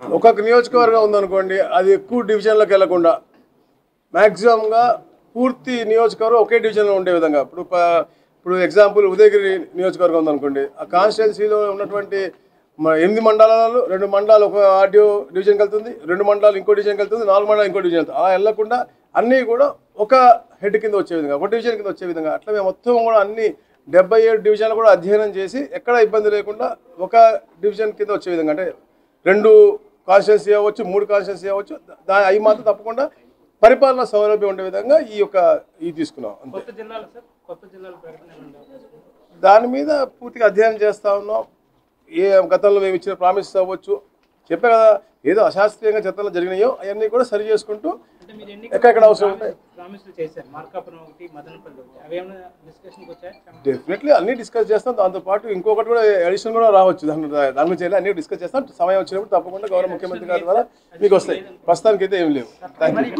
ఒక్కొక్క నియోజకవర్గం ఉందనుకోండి, అది ఎక్కువ డివిజన్లకు వెళ్లకుండా మ్యాక్సిమంగా పూర్తి నియోజకవర్గం ఒకే డివిజన్లో ఉండే విధంగా ఇప్పుడు ఎగ్జాంపుల్ ఉదయగిరి నియోజకవర్గం ఉందనుకోండి, ఆ కాన్స్టిట్యున్సీలో ఉన్నటువంటి 8 మండలాలు 2 మండలాలు ఒక ఆర్డీఓ డివిజన్కి వెళ్తుంది, 2 మండలాలు ఇంకో డివిజన్కి వెళ్తుంది, 4 మండలాలు ఇంకో డివిజన్ వెళ్తుంది. అలా వెళ్లకుండా అన్నీ కూడా ఒక హెడ్ కింద వచ్చే విధంగా, ఒక డివిజన్ కింద వచ్చే విధంగా అట్లా మేము మొత్తం కూడా అన్ని 77 డివిజన్లు కూడా అధ్యయనం చేసి ఎక్కడ ఇబ్బంది లేకుండా ఒక డివిజన్ కింద వచ్చే విధంగా, అంటే 2 కాన్స్టిట్యున్సీ అవ్వచ్చు, 3 కాన్స్టిట్యున్సీ అవ్వచ్చు, అవి మాత్రం తప్పకుండా పరిపాలన సౌలభ్యం ఉండే విధంగా ఈ తీసుకున్నాం. దాని మీద పూర్తిగా అధ్యయనం చేస్తూ ఉన్నాం. గతంలో మేము ఇచ్చిన ప్రామిసెస్ అవ్వచ్చు, చెప్పే కదా, ఏదో అశాస్త్రీయంగా చట్టంలో జరిగినాయో అవన్నీ కూడా సరి చేసుకుంటూ ఎక్కడెక్కడ అవసరం ఉంటాయి డెఫినెట్లీ అన్నీ డిస్కస్ చేస్తాం. దాంతోపాటు ఇంకొకటి కూడా అడిషనల్ కూడా రావచ్చు, దాని గురించి అన్నీ డిస్కస్ చేస్తాం. సమయం వచ్చినప్పుడు తప్పకుండా గౌరవ ముఖ్యమంత్రి గారి ద్వారా మీకు వస్తాయి. ప్రస్తుతానికి అయితే ఏం లేవు. Thank you.